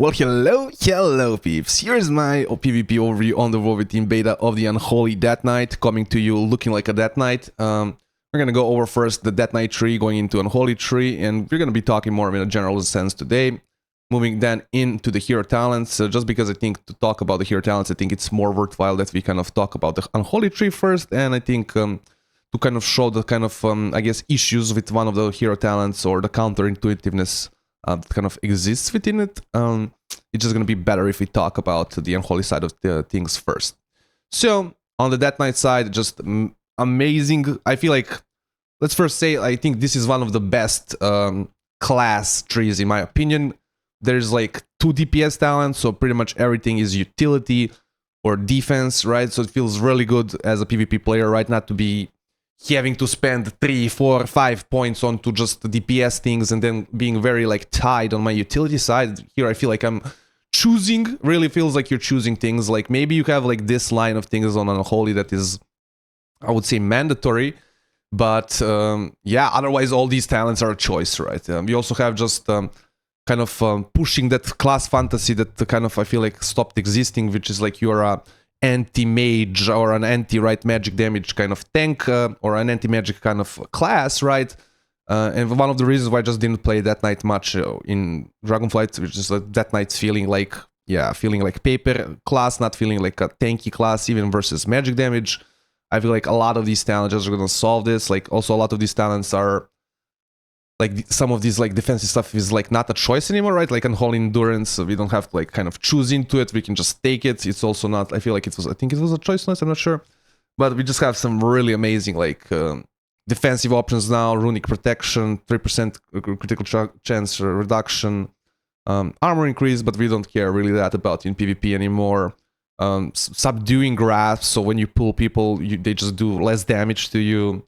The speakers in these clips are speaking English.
Well, hello peeps, here's my PvP overview on the WoW team beta of the Unholy Deathknight, coming to you looking like a Deathknight. We're gonna go over first the Deathknight tree, going into Unholy tree, and we're gonna be talking more in a general sense today. Moving then into the hero talents, just because I think to talk about the hero talents, I think it's more worthwhile that we kind of talk about the Unholy tree first, and I think to kind of show the kind of, I guess, issues with one of the hero talents or the counterintuitiveness that kind of exists within it. It's just going to be better if we talk about the Unholy side of the things first. So, on the Deathknight side, just amazing. I feel like, let's first say, I think this is one of the best class trees in my opinion. There's like 2 DPS talents, so pretty much everything is utility or defense, right? So it feels really good as a PvP player, right? Not to be having to spend 3, 4, 5 points onto just the DPS things and then being very like tied on my utility side. Here I feel like I'm choosing, really feels like you're choosing things. Like maybe you have like this line of things on Unholy that is, I would say, mandatory. But yeah, otherwise all these talents are a choice, right? You also have just kind of pushing that class fantasy that kind of I feel like stopped existing, which is like you're a anti-mage or an anti-right magic damage kind of tank or an anti-magic kind of class, right? And one of the reasons why I just didn't play Deathknight much in Dragonflight, which is that Deathknight's feeling like, yeah, feeling like paper class, not feeling like a tanky class, even versus magic damage. I feel like a lot of these talents are going to solve this. Like also a lot of these talents are like some of these like defensive stuff is like not a choice anymore, right? Like Unholy Endurance, so we don't have to like kind of choose into it. We can just take it. It's also not, I feel like it was, I think it was a choice list, I'm not sure. But we just have some really amazing like defensive options now. Runic Protection, 3% critical chance reduction, armor increase, but we don't care really that about in PvP anymore. Subduing grasp, so when you pull people, they just do less damage to you.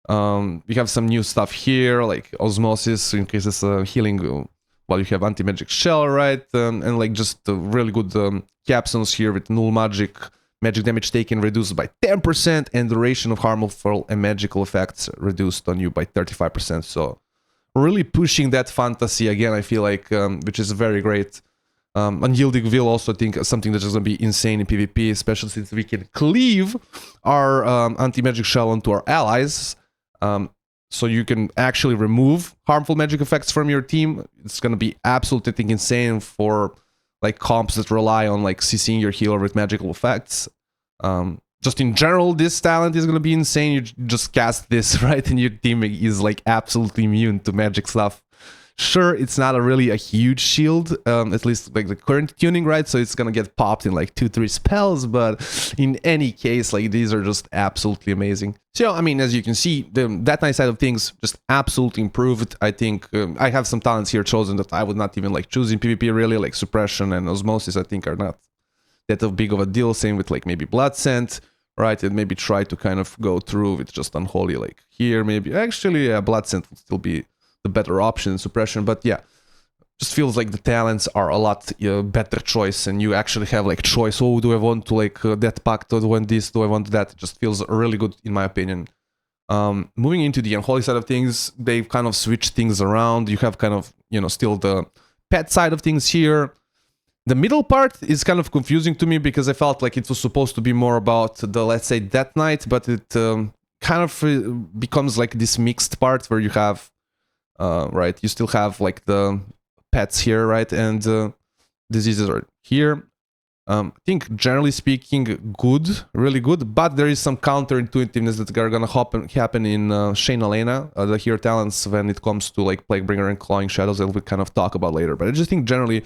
We have some new stuff here, like Osmosis increases healing while you have anti-magic shell, right? And like just really good capsules here with null magic damage taken reduced by 10%, and duration of harmful and magical effects reduced on you by 35%. So really pushing that fantasy again, I feel like, which is very great. Unyielding Will also, I think, something that's just gonna be insane in PvP, especially since we can cleave our anti-magic shell onto our allies. So you can actually remove harmful magic effects from your team. It's gonna be absolutely, I think, insane for like comps that rely on like CCing your healer with magical effects. Just in general, this talent is gonna be insane. You just cast this, right, and your team is like absolutely immune to magic stuff. Sure, it's not a huge shield, at least like the current tuning, right? So it's gonna get popped in like 2-3 spells, but in any case, like these are just absolutely amazing. So, I mean, as you can see, the Deathknight side of things just absolutely improved. I think I have some talents here chosen that I would not even like choose in PvP really, like Suppression and Osmosis, I think are not that big of a deal. Same with like maybe Blood Scent, right? And maybe try to kind of go through with just Unholy, like here, maybe. Actually, yeah, Blood Scent would still be the better option in Suppression, but yeah, just feels like the talents are a lot better choice, and you actually have like choice. Oh, do I want to like that pact, or do I want this, do I want that? It just feels really good in my opinion. Moving into the Unholy side of things, they've kind of switched things around. You have kind of, you know, still the pet side of things here. The middle part is kind of confusing to me because I felt like it was supposed to be more about the, let's say, Deathknight, but it kind of becomes like this mixed part where you have right, you still have like the pets here, right, and diseases are here. I think generally speaking, good, really good, but there is some counterintuitiveness that are gonna happen in Shane Elena, the hero talents, when it comes to like Plaguebringer and Clawing Shadows, that we'll kind of talk about later. But I just think generally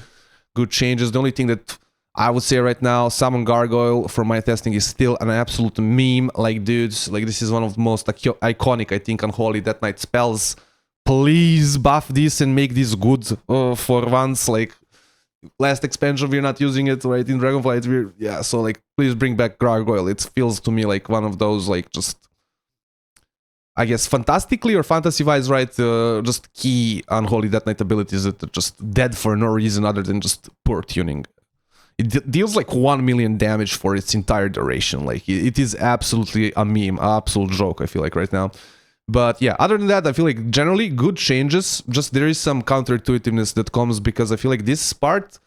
good changes. The only thing that I would say right now, Summon Gargoyle for my testing is still an absolute meme. Like, dudes, like this is one of the most iconic, I think, Unholy Deathknight spells. Please buff this and make this good for once. Like last expansion we're not using it, right? In Dragonflight yeah, so like please bring back Gargoyle. It feels to me like one of those like just, I guess, fantastically or fantasy wise, right, just key Unholy Deathknight abilities that are just dead for no reason other than just poor tuning. It deals like 1 million damage for its entire duration. Like it is absolutely a meme, absolute joke, I feel like right now. But yeah, other than that, I feel like generally good changes. Just there is some counterintuitiveness that comes because I feel like this part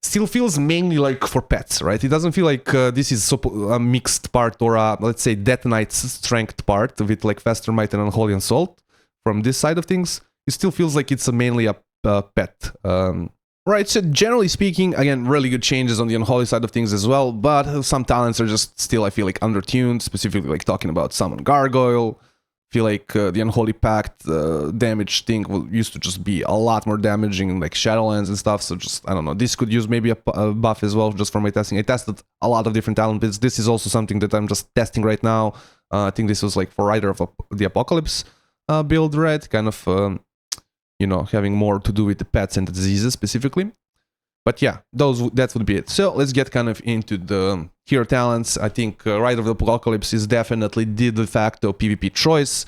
still feels mainly like for pets, right? It doesn't feel like this is a mixed part or a, let's say, Death Knight's strength part with like Faster Might and Unholy Assault. From this side of things, it still feels like it's mainly a pet. Right, so generally speaking, again, really good changes on the Unholy side of things as well, but some talents are just still, I feel like, undertuned, specifically like talking about Summon Gargoyle. I feel like the Unholy Pact damage thing used to just be a lot more damaging in like Shadowlands and stuff, so just, I don't know, this could use maybe a buff as well, just for my testing. I tested a lot of different talent builds. This is also something that I'm just testing right now. I think this was like for Rider of the Apocalypse build, right? Kind of... you know, having more to do with the pets and the diseases specifically. But yeah, that would be it. So let's get kind of into the hero talents. I think Rider of the Apocalypse is definitely the de facto PvP choice.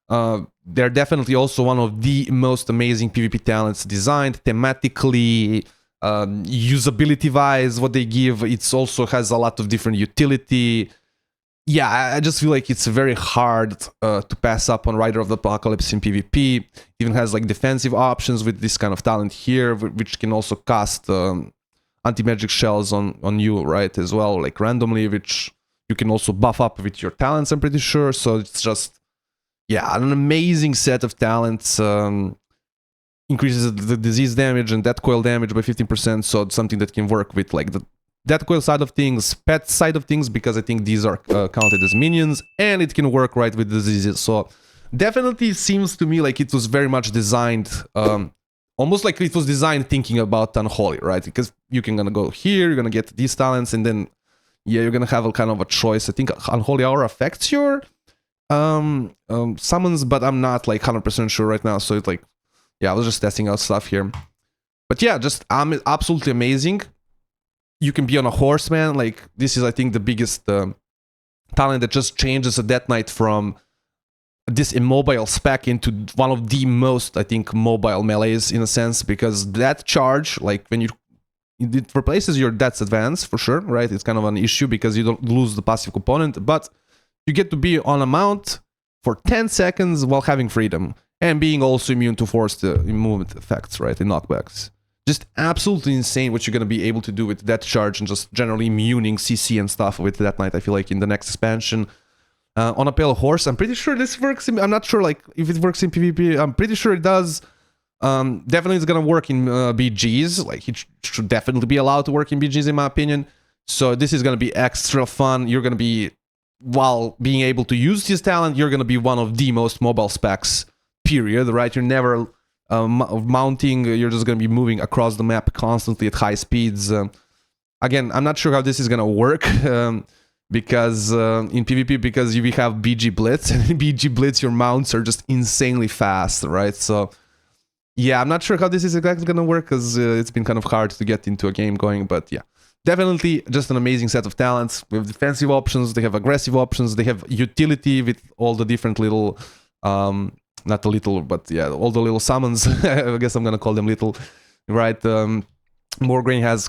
They're definitely also one of the most amazing PvP talents designed thematically, usability-wise, what they give. It also has a lot of different utility. Yeah, I just feel like it's very hard to pass up on Rider of the Apocalypse in PvP. It even has like defensive options with this kind of talent here, which can also cast anti-magic shells on you, right, as well, like randomly, which you can also buff up with your talents, I'm pretty sure. So it's just, yeah, an amazing set of talents. Increases the disease damage and death coil damage by 15%, so it's something that can work with like the Death Coil side of things, pet side of things, because I think these are counted as minions, and it can work right with diseases. So definitely seems to me like it was very much designed, almost like it was designed thinking about Unholy, right? Because you can gonna go here, you're gonna get these talents, and then, yeah, you're gonna have a kind of a choice. I think Unholy Hour affects your summons, but I'm not like 100% sure right now. So it's like, yeah, I was just testing out stuff here. But yeah, just absolutely amazing. You can be on a horse, man. Like, this is, I think, the biggest talent that just changes a Death Knight from this immobile spec into one of the most, I think, mobile melees in a sense, because that charge, like, when it replaces your Death's Advance, for sure, right? It's kind of an issue because you don't lose the passive component, but you get to be on a mount for 10 seconds while having freedom, and being also immune to forced movement effects, right, and knockbacks. Just absolutely insane what you're going to be able to do with that charge and just generally immuning CC and stuff with Death Knight, I feel like, in the next expansion. On a pale horse, I'm pretty sure this works I'm not sure like if it works in PvP. I'm pretty sure it does. Definitely it's going to work in BGs. Like, it should definitely be allowed to work in BGs, in my opinion. So this is going to be extra fun. You're going to be, while being able to use this talent, you're going to be one of the most mobile specs, period, right? You're never... mounting, you're just going to be moving across the map constantly at high speeds. Again, I'm not sure how this is going to work because in PvP, because you have BG Blitz, and in BG Blitz your mounts are just insanely fast, right? So yeah, I'm not sure how this is exactly going to work because it's been kind of hard to get into a game going, but yeah. Definitely just an amazing set of talents. We have defensive options, they have aggressive options, they have utility with all the different little... not the little, but yeah, all the little summons. I guess I'm gonna call them little, right? Morgraine has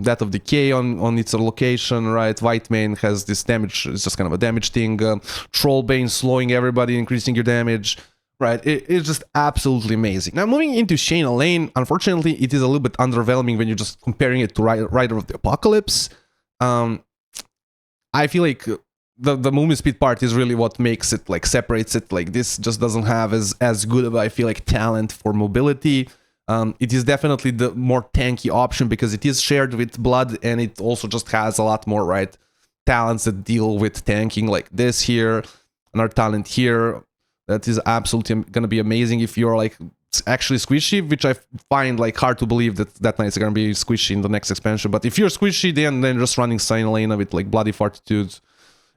that of Decay on its location, right? Whitemane has this damage, it's just kind of a damage thing. Trollbane slowing everybody, increasing your damage, right? It's just absolutely amazing. Now, moving into Shayna Lane, unfortunately, it is a little bit underwhelming when you're just comparing it to Rider of the Apocalypse. I feel like... The movement speed part is really what makes it, like, separates it. Like, this just doesn't have as good of, I feel like, talent for mobility. It is definitely the more tanky option because it is shared with Blood, and it also just has a lot more, right, talents that deal with tanking, like this here, another talent here. That is absolutely gonna be amazing if you're, like, actually squishy, which I find, like, hard to believe that Knight's gonna be squishy in the next expansion. But if you're squishy, then just running Shayna Lane with, like, Bloody Fortitude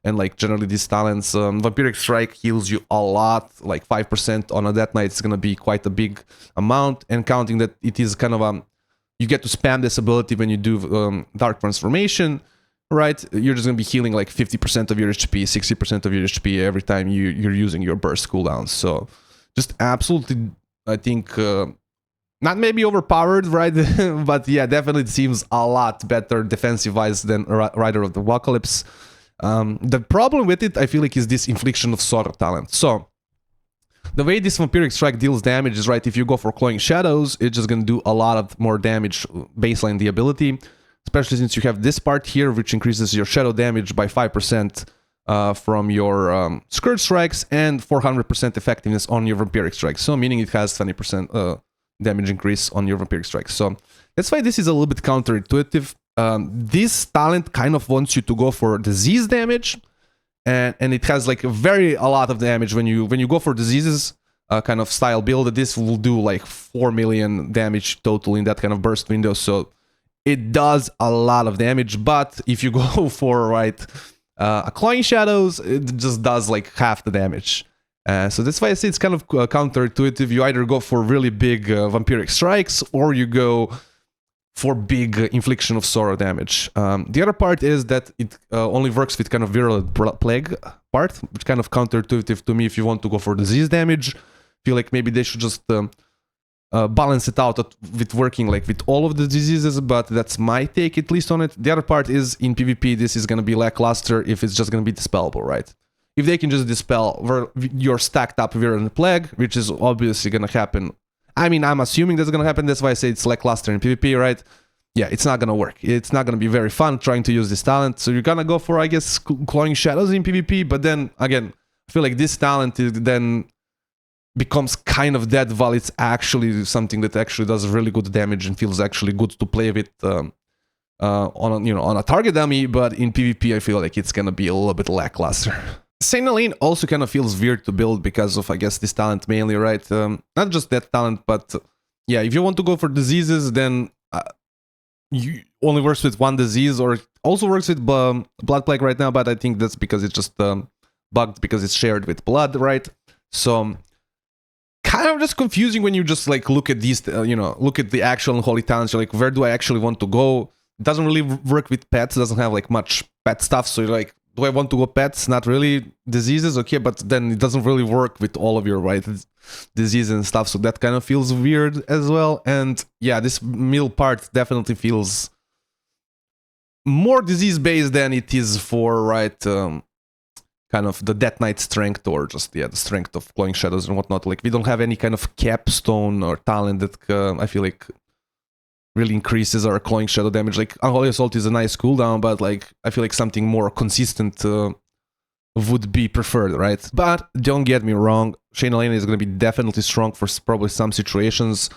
and, like, generally these talents, Vampiric Strike heals you a lot, like 5% on a Death Knight is gonna be quite a big amount, and counting that it is kind of you get to spam this ability when you do Dark Transformation, right? You're just gonna be healing like 50% of your HP, 60% of your HP every time you're using your burst cooldowns. So just absolutely, I think, not maybe overpowered, right? But yeah, definitely it seems a lot better defensive-wise than Rider of the Apocalypse. The problem with it, I feel like, is this Infliction of Sorrow talent. So the way this Vampiric Strike deals damage is, right, if you go for Clawing Shadows, it's just gonna do a lot of more damage baseline the ability, especially since you have this part here, which increases your shadow damage by 5% from your Scourge Strikes and 400% effectiveness on your Vampiric Strikes, so meaning it has 20% damage increase on your Vampiric Strikes. So that's why this is a little bit counterintuitive. This talent kind of wants you to go for disease damage, and it has like a lot of damage when you go for diseases kind of style build. This will do like 4 million damage total in that kind of burst window, so it does a lot of damage. But if you go for a Clawing Shadows, it just does like half the damage. So that's why I say it's kind of counterintuitive. You either go for really big Vampiric Strikes, or you go for big Infliction of Sorrow damage. The other part is that it only works with kind of Virulent Plague part, which kind of counterintuitive to me if you want to go for disease damage. I feel like maybe they should just balance it out with working like with all of the diseases, but that's my take at least on it. The other part is in PvP, this is going to be lackluster if it's just going to be dispellable, right? If they can just dispel your stacked up Virulent Plague, which is obviously going to happen. I mean, I'm assuming that's going to happen. That's why I say it's lackluster in PvP, right? Yeah, it's not going to work. It's not going to be very fun trying to use this talent. So you're going to go for, I guess, Clawing Shadows in PvP. But then, again, I feel like this talent then becomes kind of dead while it's actually something that actually does really good damage and feels actually good to play with on a target dummy. But in PvP, I feel like it's going to be a little bit lackluster. Saint Helene also kind of feels weird to build because of, I guess, this talent mainly, right? Not just that talent, but yeah, if you want to go for diseases, then you only works with one disease, or it also works with Blood Plague right now, but I think that's because it's just bugged because it's shared with blood, right? So kind of just confusing when you just like look at these, look at the actual Unholy talents. You're like, where do I actually want to go? It doesn't really work with pets. It doesn't have like much pet stuff, so you're like, do I want to go pets? Not really. Diseases, okay, but then it doesn't really work with all of your diseases and stuff, so that kind of feels weird as well. And yeah, this middle part definitely feels more disease-based than it is for, kind of the Deathknight strength, or just, the strength of Clawing Shadows and whatnot. Like, we don't have any kind of capstone or talent that I feel like really increases our Clawing Shadow damage. Like, Unholy Assault is a nice cooldown, but like, I feel like something more consistent would be preferred, right? But don't get me wrong, Saint Helene is going to be definitely strong for probably some situations.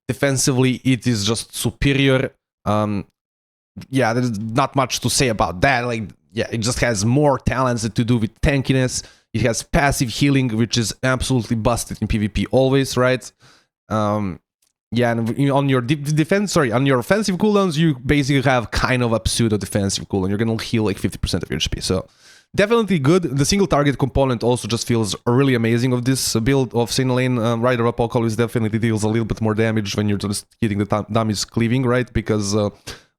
Defensively, it is just superior. Yeah, there's not much to say about that. Like, yeah, it just has more talents to do with tankiness. It has passive healing, which is absolutely busted in PvP always, right? Yeah, and on your on your offensive cooldowns, you basically have kind of a pseudo defensive cooldown. You're gonna heal like 50% of your HP, so definitely good. The single target component also just feels really amazing of this build of Saint Helene. Rider of Apocalypse definitely deals a little bit more damage when you're just hitting the dummies cleaving, right? Because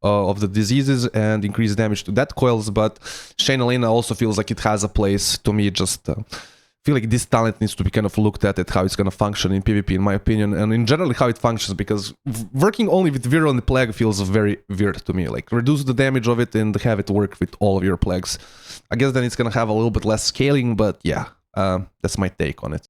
of the diseases and increased damage to death coils. But Saint Helene also feels like it has a place. To me, just feel like this talent needs to be kind of looked at how it's going to function in PvP, in my opinion, and in general how it functions, because working only with Virulent Plague feels very weird to me. Like, reduce the damage of it and have it work with all of your plagues. I guess then it's going to have a little bit less scaling, but yeah, that's my take on it.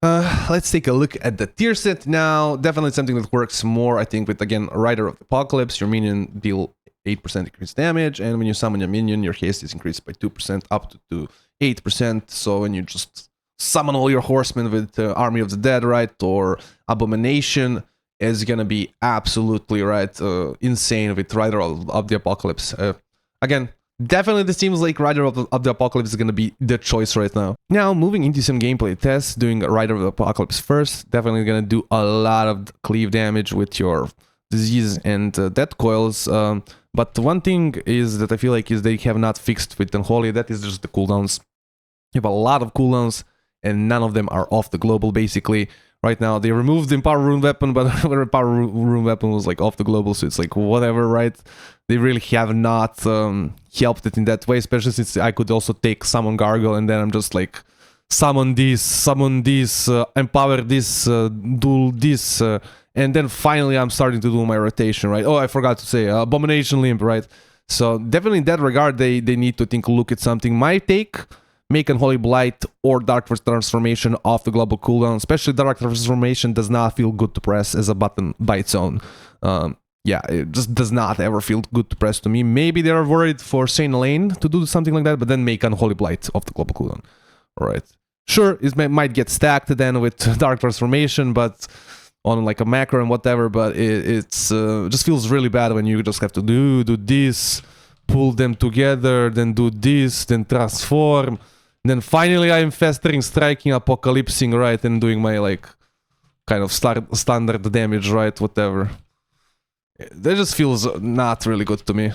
Let's take a look at the tier set now. Definitely something that works more, I think, with, again, Rider of Apocalypse. Your minion deal 8% increased damage, and when you summon a minion, your haste is increased by 2% up to 8%. So when you just summon all your horsemen with Army of the Dead, right, or Abomination, is gonna be absolutely, right, insane with Rider of the Apocalypse. Again, definitely it seems like Rider of the Apocalypse is gonna be the choice right now. Now, moving into some gameplay tests, doing Rider of the Apocalypse first, definitely gonna do a lot of cleave damage with your disease and death coils. But one thing is that I feel like is they have not fixed with Unholy, that is just the cooldowns. You have a lot of cooldowns, and none of them are off the global, basically. Right now, they removed the Empower Rune Weapon, but the Empower Rune Weapon was, like, off the global, so it's like, whatever, right? They really have not helped it in that way, especially since I could also take Summon Gargle, and then I'm just like, summon this, empower this, do this, and then finally I'm starting to do my rotation, right? Oh, I forgot to say, Abomination Limb, right? So definitely in that regard, they need to look at something. My take, make Unholy Blight or Dark Transformation off the global cooldown. Especially Dark Transformation does not feel good to press as a button by its own. Yeah, it just does not ever feel good to press to me. Maybe they're worried for Saint Lane to do something like that, but then make Unholy Blight off the global cooldown. Alright. Sure, it might get stacked then with Dark Transformation, but on like a macro and whatever, but it's just feels really bad when you just have to do this, pull them together, then do this, then transform, then finally I'm festering, striking, apocalypsing, right, and doing my like kind of standard damage, right, whatever. That just feels not really good to me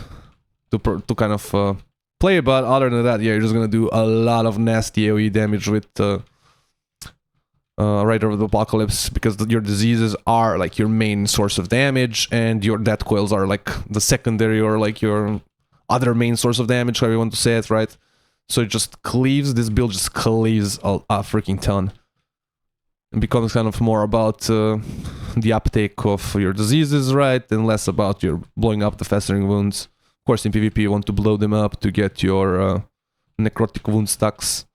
to kind of play, but other than that, yeah, you're just gonna do a lot of nasty AoE damage with Rider of the Apocalypse, because your diseases are like your main source of damage, and your death coils are like the secondary or like your other main source of damage, however you want to say it, right? So it just cleaves, this build just cleaves a freaking ton. It becomes kind of more about the uptake of your diseases, right, and less about your blowing up the festering wounds. Of course, in PvP you want to blow them up to get your necrotic wound stacks.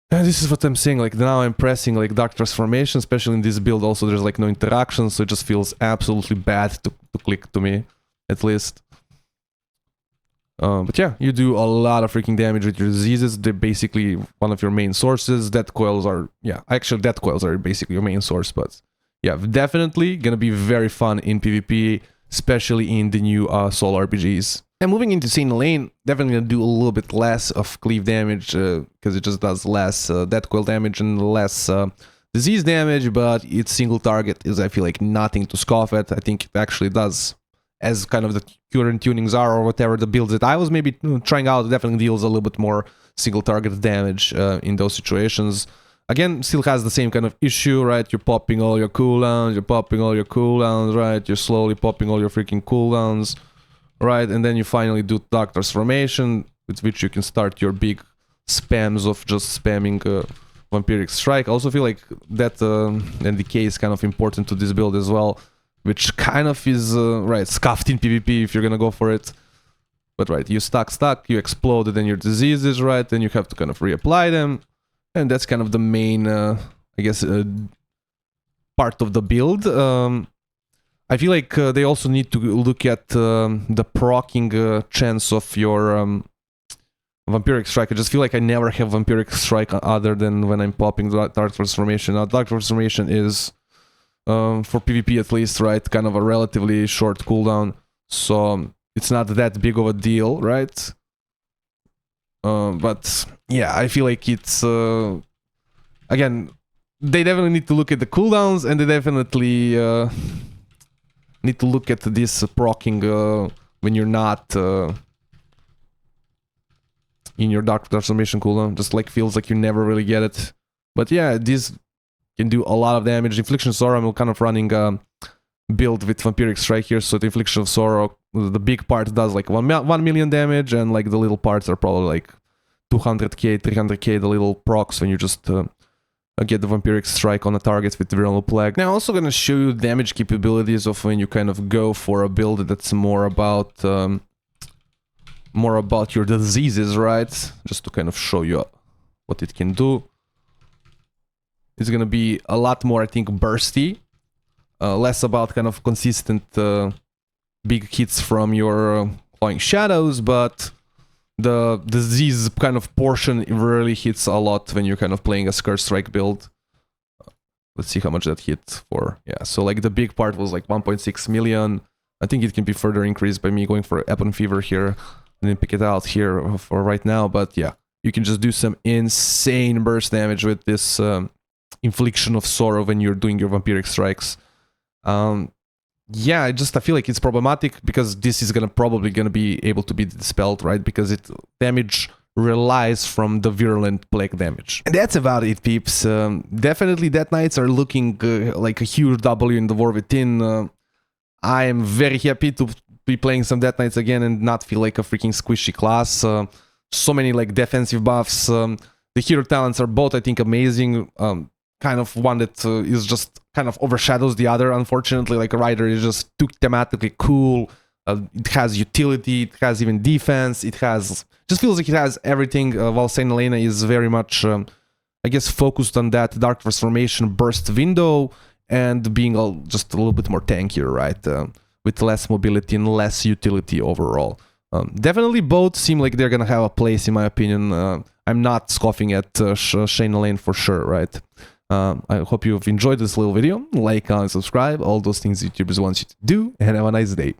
And this is what I'm saying, like now I'm pressing like Dark Transformation, especially in this build also there's like no interaction, so it just feels absolutely bad to click to me, at least. But yeah, you do a lot of freaking damage with your diseases. They're basically one of your main sources. Death coils are, yeah, actually death coils are basically your main source, but yeah, definitely gonna be very fun in PvP, especially in the new solo RPGs. And moving into Saint Lane, definitely gonna do a little bit less of cleave damage, because it just does less death coil damage and less disease damage, but its single target is, I feel like, nothing to scoff at. I think it actually does, as kind of the current tunings are, or whatever the builds that I was maybe trying out, definitely deals a little bit more single target damage in those situations. Again, still has the same kind of issue, right? You're popping all your cooldowns, right? You're slowly popping all your freaking cooldowns, right? And then you finally do Dark Transformation, with which you can start your big spams of just spamming Vampiric Strike. I also feel like that NDK is kind of important to this build as well, which kind of is, right, scuffed in PvP if you're gonna go for it. But right, you stack, you explode, then your diseases, right, then you have to kind of reapply them. And that's kind of the main, I guess, part of the build. I feel like they also need to look at the proccing chance of your Vampiric Strike. I just feel like I never have Vampiric Strike other than when I'm popping Dark Transformation. Now, Dark Transformation is, for PvP at least, right, kind of a relatively short cooldown, so it's not that big of a deal, right? But yeah, I feel like it's, again, they definitely need to look at the cooldowns, and they definitely need to look at this proccing when you're not in your Dark Transformation cooldown. Just like feels like you never really get it. But yeah, this can do a lot of damage. Infliction of Sorrow, I'm kind of running a build with Vampiric Strike here, so the Infliction of Sorrow, the big part does like 1 million damage, and like the little parts are probably like 200k, 300k, the little procs when you just get the Vampiric Strike on a target with the Vernal Plague. Now I'm also gonna show you damage capabilities of when you kind of go for a build that's more about your diseases, right? Just to kind of show you what it can do. It's gonna be a lot more, I think, bursty, less about kind of consistent big hits from your Clawing Shadows, but the disease kind of portion really hits a lot when you're kind of playing a Scourge Strike build. Let's see how much that hit for. Yeah, so like the big part was like 1.6 million. I think it can be further increased by me going for Ebon Fever here, and then pick it out here for right now. But yeah, you can just do some insane burst damage with this Infliction of Sorrow when you're doing your Vampiric Strikes. Yeah, I feel like it's problematic because this is probably gonna be able to be dispelled, right? Because it damage relies from the virulent plague damage. And that's about it, peeps. Definitely Death Knights are looking like a huge W in the War Within. I am very happy to be playing some Death Knights again and not feel like a freaking squishy class. So many like defensive buffs. The hero talents are both, I think, amazing. Kind of one that is just kind of overshadows the other, unfortunately. Like a Rider is just too thematically cool. It has utility, it has even defense, it has... just feels like it has everything, while Saint Helena is very much, I guess, focused on that Dark Transformation burst window and being just a little bit more tankier, right? With less mobility and less utility overall. Definitely both seem like they're gonna have a place, in my opinion. I'm not scoffing at Shane Lane for sure, right? I hope you've enjoyed this little video. Like, comment, subscribe, all those things YouTubers want you to do, and have a nice day.